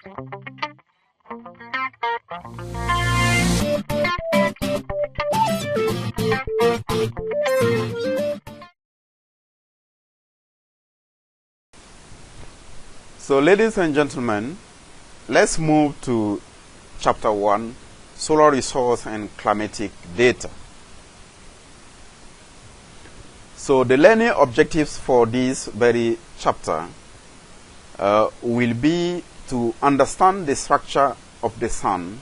So, ladies and gentlemen, let's move to Chapter 1, Solar Resource and Climatic Data. So, the learning objectives for this very chapter will be to understand the structure of the sun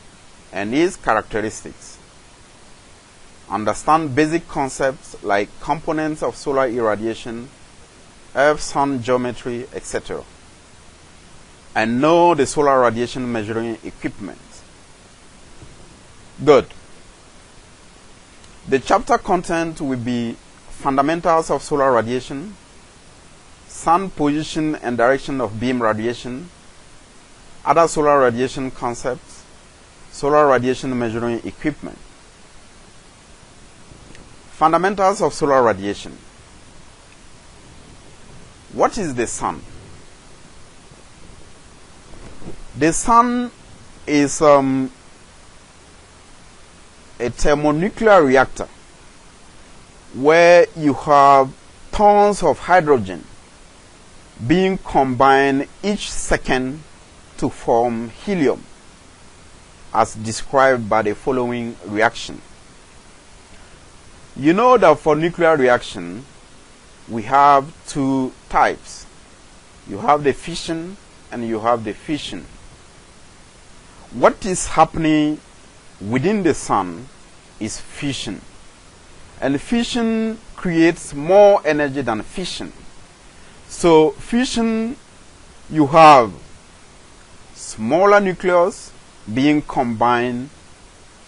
and its characteristics, understand basic concepts like components of solar irradiation, Earth-Sun geometry, etc., and know the solar radiation measuring equipment. Good. The chapter content will be fundamentals of solar radiation, sun position and direction of beam radiation, other solar radiation concepts, solar radiation measuring equipment. Fundamentals of solar radiation. What is the sun? The sun is a thermonuclear reactor where you have tons of hydrogen being combined each second to form helium, as described by the following reaction. You know that for nuclear reaction, we have two types. You have the fission and you have the fission. What is happening within the sun is fission. And fission creates more energy than fission. So fission, you have smaller nucleus being combined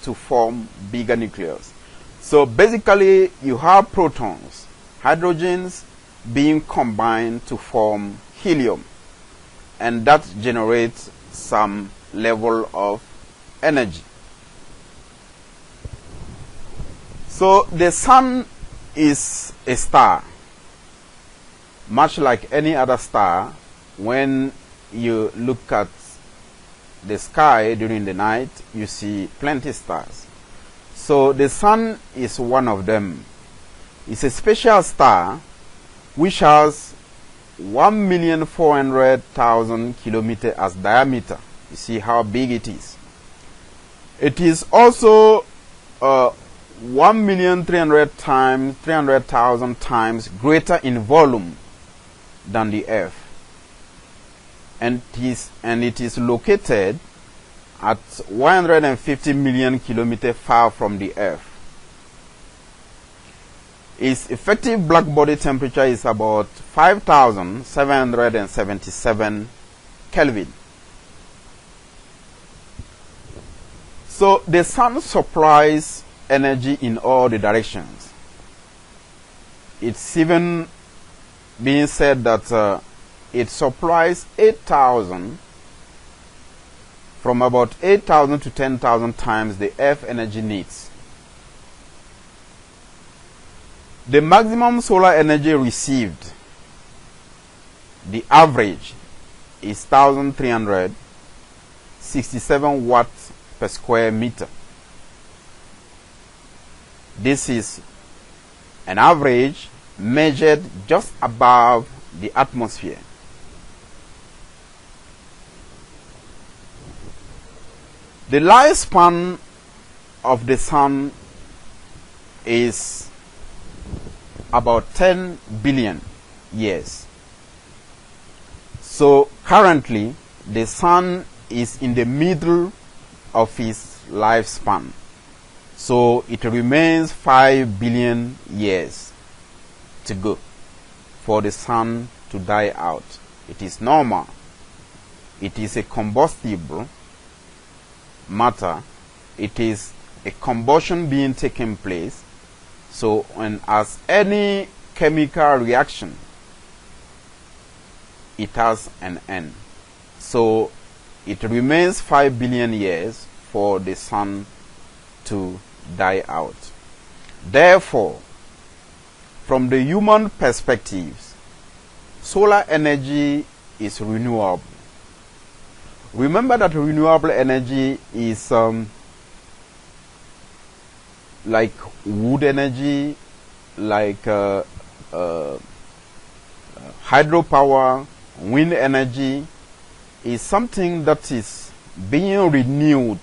to form bigger nucleus. So basically you have protons, hydrogens being combined to form helium, and that generates some level of energy. So the sun is a star. Much like any other star, when you look at the sky during the night, you see plenty of stars. So the sun is one of them. It's a special star which has 1,400,000 kilometers as diameter. You see how big it is. It is also 1,300,000 times greater in volume than the Earth, and it is located at 150 million kilometers far from the Earth. Its effective black body temperature is about 5,777 Kelvin. So the sun supplies energy in all the directions. It's even being said that it supplies 8,000, from about 8,000 to 10,000 times the Earth energy needs. The maximum solar energy received, the average, is 1,367 watts per square meter. This is an average measured just above the atmosphere. The lifespan of the sun is about 10 billion years. So currently the sun is in the middle of its lifespan. So it remains 5 billion years to go for the sun to die out. It is normal. It is a combustible matter. It is a combustion being taken place. So, and as any chemical reaction, it has an end. So it remains 5 billion years for the sun to die out. Therefore, from the human perspective, solar energy is renewable. Remember that renewable energy is like wood energy, like hydropower, wind energy, is something that is being renewed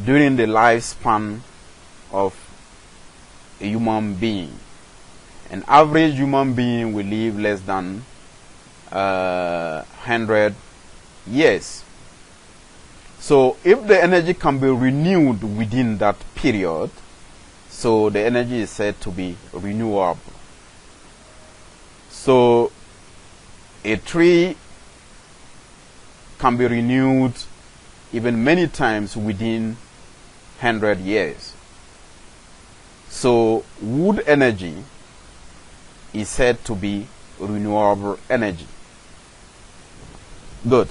during the lifespan of a human being. An average human being will live less than 100 years. So if the energy can be renewed within that period, so the energy is said to be renewable. So a tree can be renewed even many times within 100 years. So wood energy is said to be renewable energy. Good.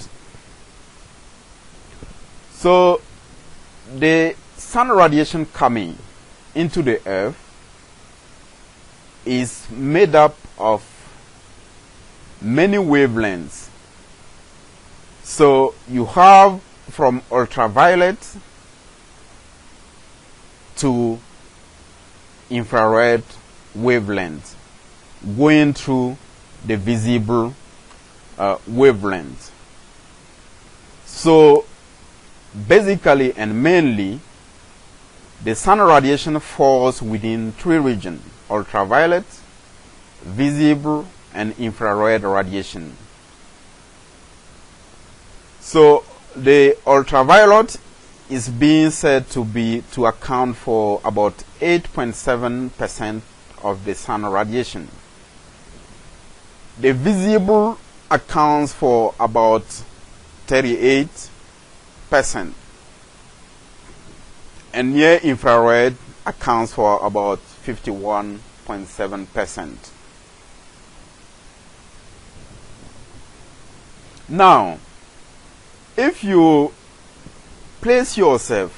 So the sun radiation coming into the earth is made up of many wavelengths. So you have from ultraviolet to infrared wavelength going through the visible wavelength. So basically and mainly the sun radiation falls within three regions: ultraviolet, visible, and infrared radiation. So the ultraviolet is being said to account for about 8.7% of the sun radiation. The visible accounts for about 38%. And near infrared accounts for about 51.7%. Now, if you place yourself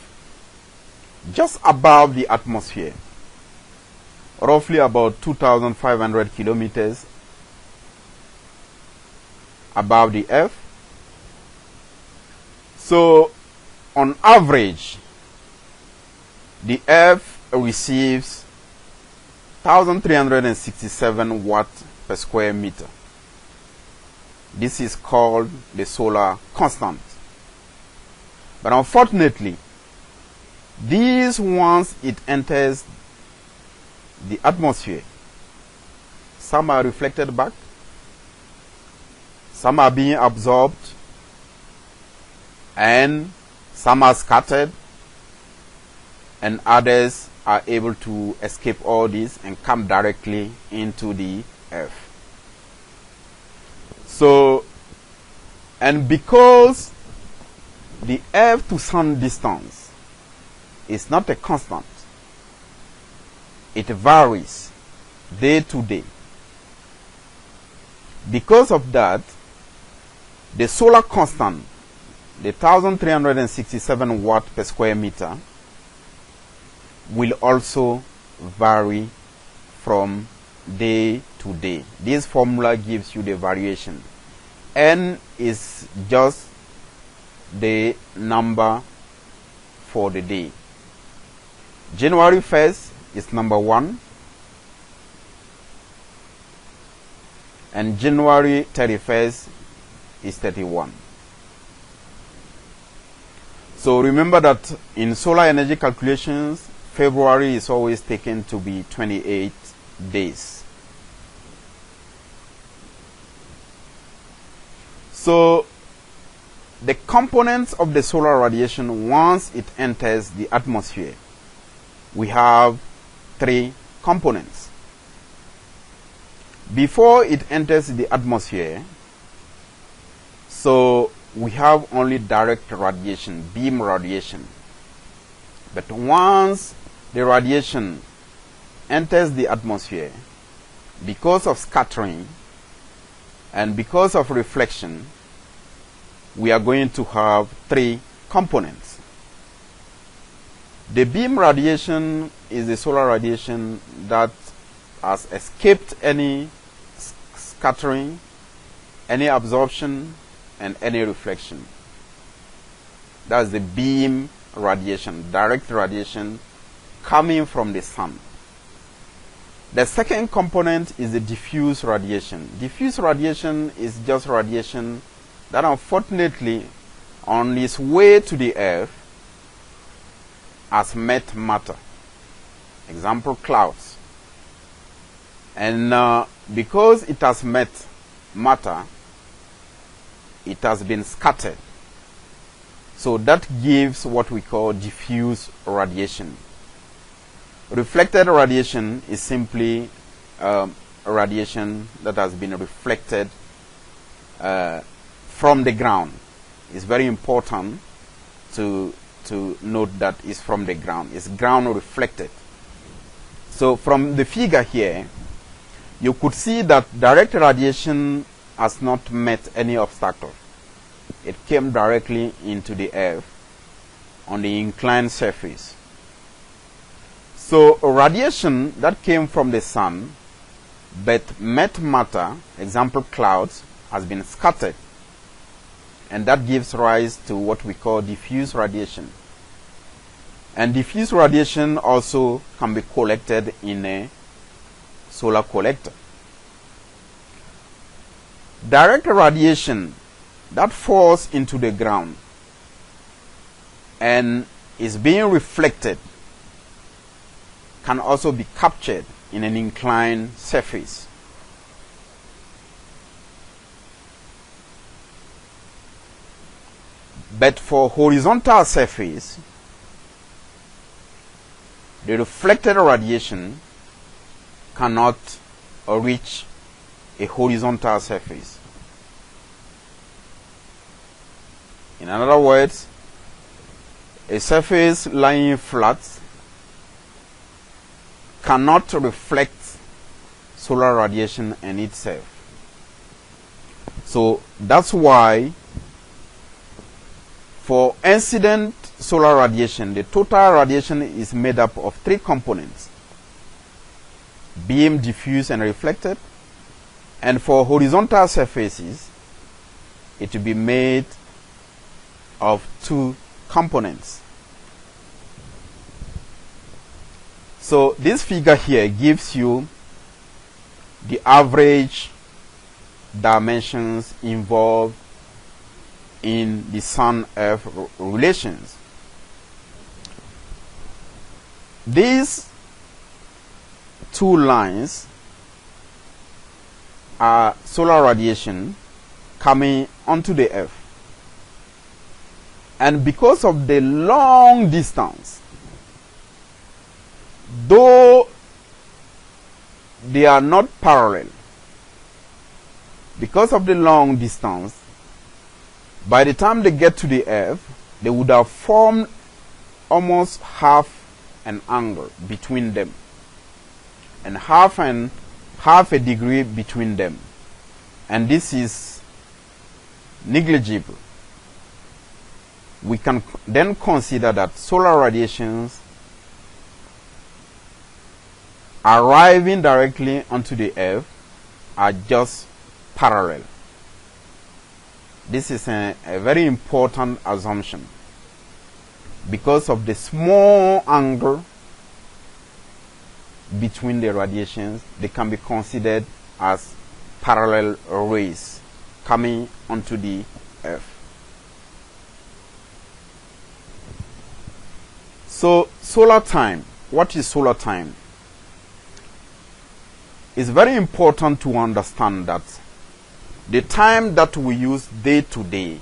just above the atmosphere, roughly about 2,500 kilometers above the earth, so on average the earth receives 1,367 watts per square meter. This is called the solar constant. But unfortunately, these, once it enters the atmosphere, some are reflected back, some are being absorbed, and some are scattered, and others are able to escape all this and come directly into the earth. So, and because the earth to sun distance is not a constant, it varies day to day. Because of that, the solar constant, the 1,367 watt per square meter, will also vary from day to day. This formula gives you the variation. N is just the number for the day. January 1st is number 1, and January 31st is 31. So remember that in solar energy calculations, February is always taken to be 28 days. So the components of the solar radiation, once it enters the atmosphere, we have 3 components. Before it enters the atmosphere, so we have only direct radiation, beam radiation. But once the radiation enters the atmosphere, because of scattering and because of reflection, we are going to have 3 components. The beam radiation is the solar radiation that has escaped any scattering, any absorption, and any reflection. That's the beam radiation, direct radiation coming from the sun. The second component is the diffuse radiation. Diffuse radiation is just radiation that unfortunately on its way to the earth has met matter. Example, clouds. And because it has met matter, it has been scattered. So that gives what we call diffuse radiation. Reflected radiation is simply radiation that has been reflected from the ground. It's very important to note that it's from the ground. It's ground reflected. So from the figure here, you could see that direct radiation has not met any obstacle. It came directly into the earth on the inclined surface. So radiation that came from the sun but met matter, example clouds, has been scattered, and that gives rise to what we call diffuse radiation. And diffuse radiation also can be collected in a solar collector. Direct radiation that falls into the ground and is being reflected can also be captured in an inclined surface. But for horizontal surface, the reflected radiation cannot reach a horizontal surface. In other words, a surface lying flat cannot reflect solar radiation in itself. So that's why for incident solar radiation, the total radiation is made up of three components: beam, diffuse, and reflected. And for horizontal surfaces, it will be made of two components. So this figure here gives you the average dimensions involved in the Sun-Earth relations. These two lines are solar radiation coming onto the Earth. And because of the long distance, though they are not parallel, because of the long distance, by the time they get to the Earth, they would have formed almost half an angle between them, and half a degree between them. And this is negligible. We can then consider that solar radiations arriving directly onto the Earth are just parallel. This is a very important assumption. Because of the small angle between the radiations, they can be considered as parallel rays coming onto the Earth. So solar time, what is solar time? It's very important to understand that the time that we use day to day,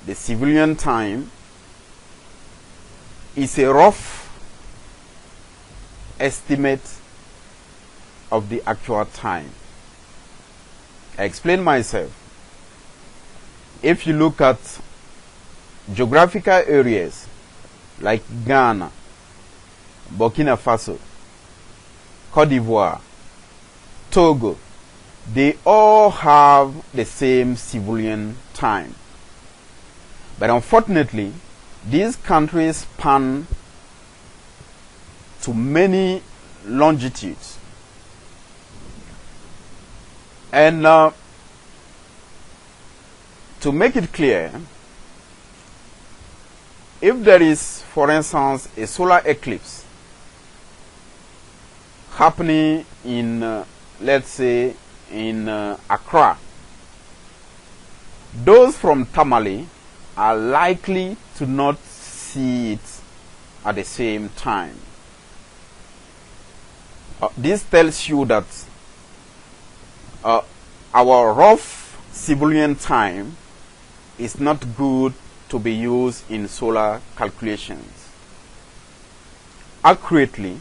the civilian time, is a rough estimate of the actual time. I explain myself. If you look at geographical areas like Ghana, Burkina Faso, Cote d'Ivoire, Togo, they all have the same civilian time. But unfortunately, these countries span to many longitudes. And To make it clear, if there is, for instance, a solar eclipse happening in, let's say, in Accra, those from Tamale are likely to not see it at the same time. This tells you that our rough civilian time is not good to be used in solar calculations. Accurately,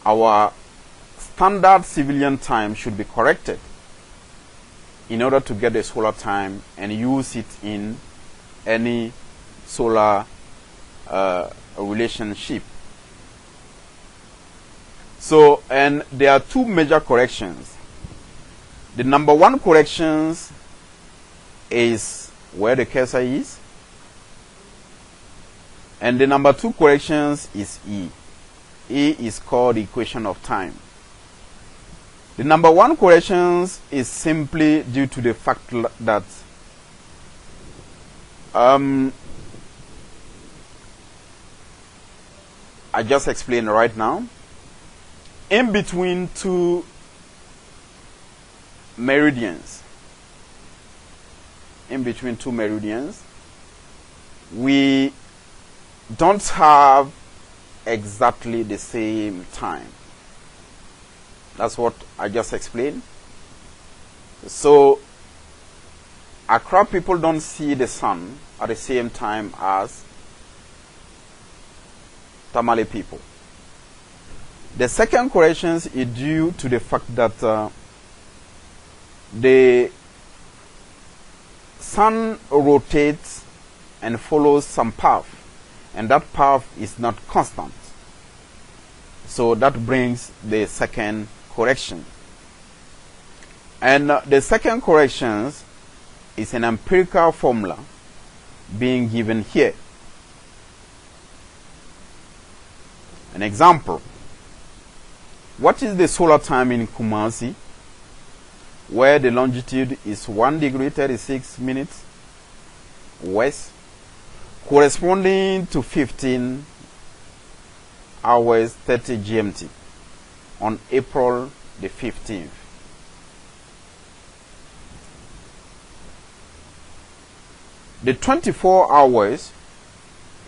our standard civilian time should be corrected in order to get the solar time and use it in any solar relationship. So, and there are two major corrections. The number one corrections is where the cursor is, and the number two corrections is E. E is called the equation of time. The number one corrections is simply due to the fact that I just explained right now. In between two meridians, we don't have exactly the same time. That's what I just explained. So, Accra people don't see the sun at the same time as Tamale people. The second correction is due to the fact that the sun rotates and follows some path, and that path is not constant. So that brings the second correction. And the second correction is an empirical formula being given here. An example. What is the solar time in Kumasi, where the longitude is 1 degree 36 minutes west, corresponding to 15 hours 30 GMT on April the 15th? The 24 hours,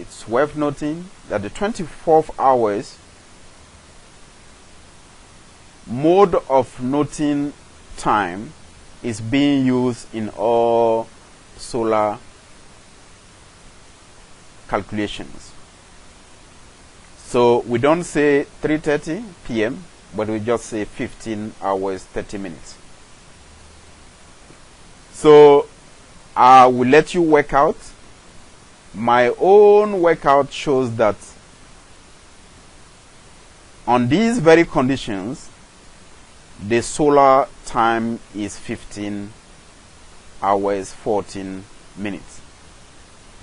it's worth noting that the 24 hours mode of noting time is being used in all solar calculations. So we don't say 3:30 p.m., but we just say 15 hours 30 minutes. So I will let you work out. My own workout shows that on these very conditions, the solar time is 15 hours 14 minutes.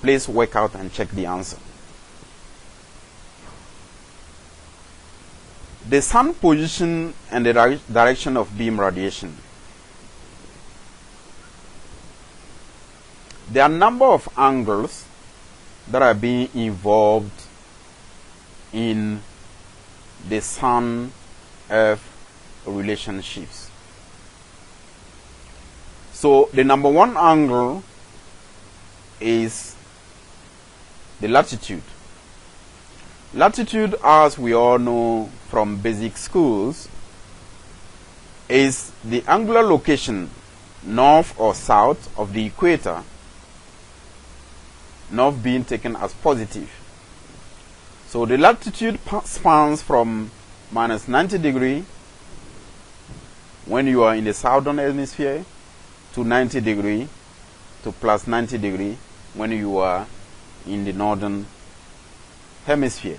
Please work out and check the answer. The sun position and the direction of beam radiation. There are a number of angles that are being involved in the sun-earth relationships. So the number one angle is the latitude. Latitude, as we all know from basic schools, is the angular location north or south of the equator, north being taken as positive. So the latitude spans from minus 90 degree when you are in the southern hemisphere to 90 degree to plus 90 degree when you are in the northern hemisphere.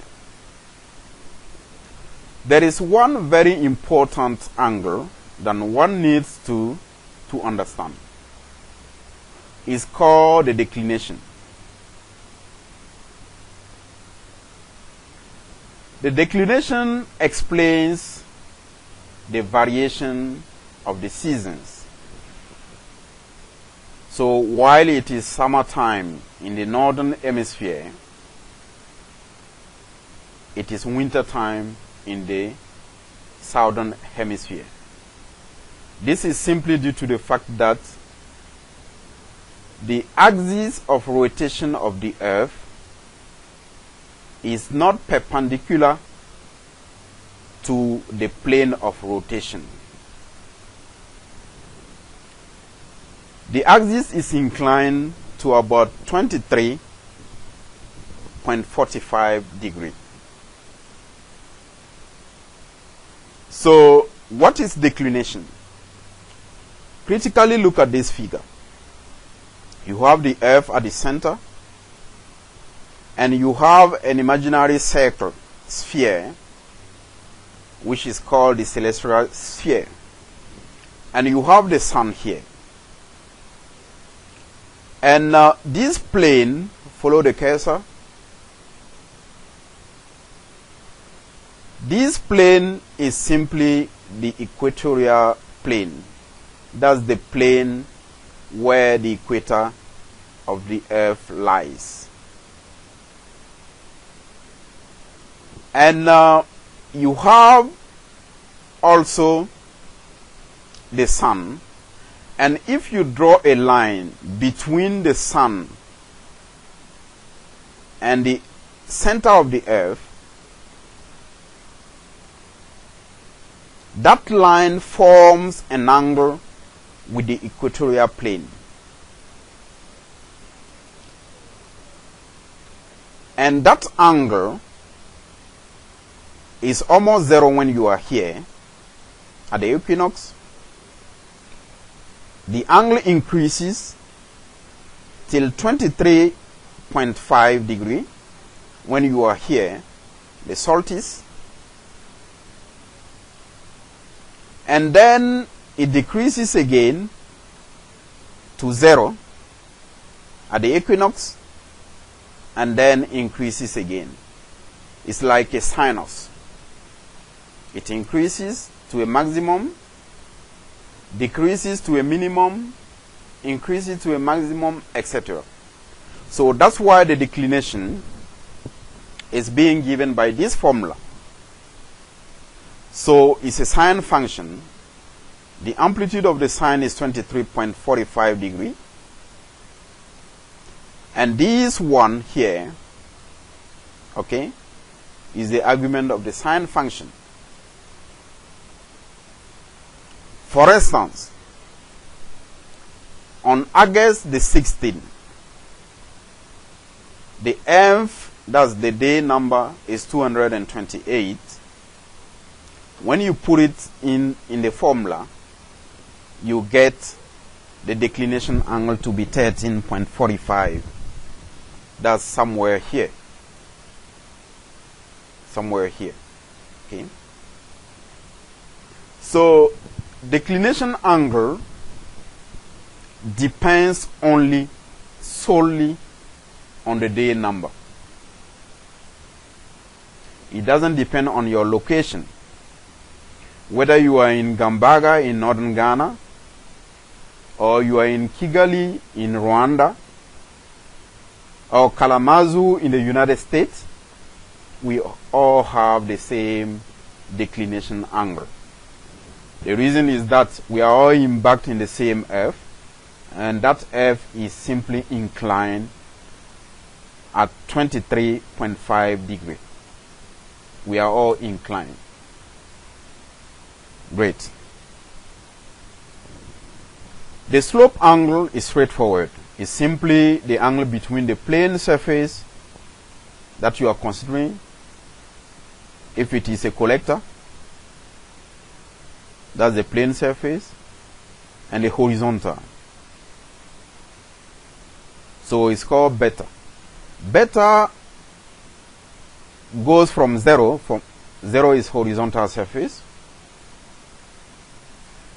There is one very important angle that one needs to understand. It's called the declination. The declination explains the variation of the seasons. So while it is summertime in the northern hemisphere, it is winter time in the southern hemisphere. This is simply due to the fact that the axis of rotation of the Earth is not perpendicular to the plane of rotation. The axis is inclined to about 23.45 degrees. So, what is declination? Critically look at this figure. You have the Earth at the center, and you have an imaginary circle, sphere, which is called the celestial sphere. And you have the sun here. And this plane, follow the cursor. This plane is simply the equatorial plane. That's the plane where the equator of the Earth lies. And you have also the sun. And if you draw a line between the sun and the center of the Earth, that line forms an angle with the equatorial plane. And that angle is almost zero when you are here at the equinox. The angle increases till 23.5 degrees when you are here, the solstice. And then it decreases again to zero at the equinox, and then increases again. It's like a sinus. It increases to a maximum, decreases to a minimum, increases to a maximum, etc. So that's why the declination is being given by this formula. So it's a sine function. The amplitude of the sine is 23.45 degrees. And this one here, okay, is the argument of the sine function. For instance, on August the 16th, the nth, that's the day number, is 228. When you put it in the formula, you get the declination angle to be 13.45. That's somewhere here. Somewhere here. Okay. So, declination angle depends solely on the day number. It doesn't depend on your location. Whether you are in Gambaga in northern Ghana, or you are in Kigali in Rwanda, or Kalamazoo in the United States, we all have the same declination angle. The reason is that we are all embarked in the same Earth, and that Earth is simply inclined at 23.5 degrees. We are all inclined. Great. The slope angle is straightforward. It's simply the angle between the plane surface that you are considering, if it is a collector, that's the plane surface, and the horizontal. So it's called beta. Beta goes from zero. From zero is horizontal surface.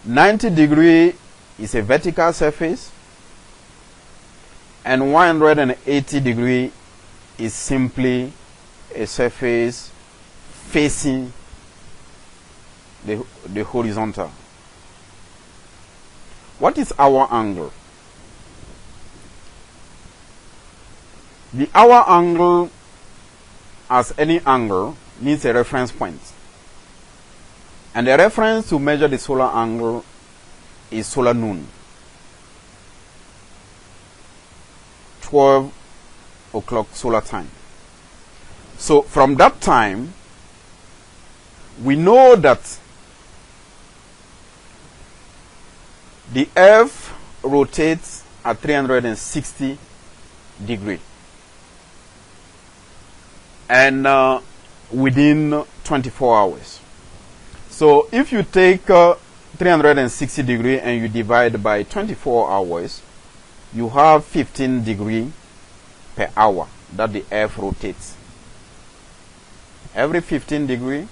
90 degree is a vertical surface, and 180 degree is simply a surface facing the horizontal. What is our angle? The hour angle, as any angle, needs a reference point. And the reference to measure the solar angle is solar noon. 12 o'clock solar time. So from that time, we know that the Earth rotates at 360 degrees. And within 24 hours. So if you take 360 degrees and you divide by 24 hours, you have 15 degrees per hour that the Earth rotates. Every 15 degrees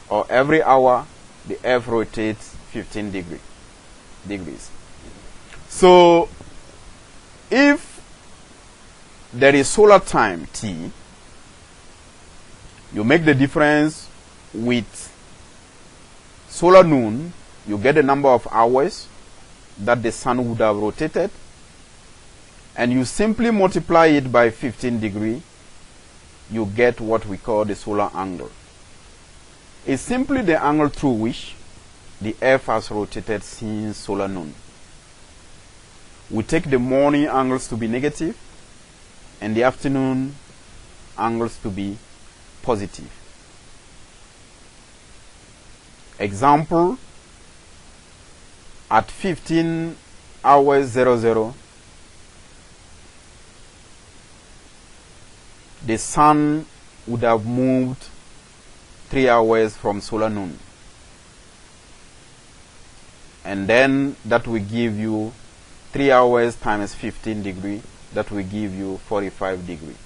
or every hour, the Earth rotates 15 degrees. So if there is solar time T, you make the difference with solar noon, you get the number of hours that the sun would have rotated, and you simply multiply it by 15 degrees, you get what we call the solar angle. It's simply the angle through which the Earth has rotated since solar noon. We take the morning angles to be negative and the afternoon angles to be positive. Example, at 15 hours 00, the sun would have moved 3 hours from solar noon. And then that will give you 3 hours times 15 degrees, that will give you 45 degrees.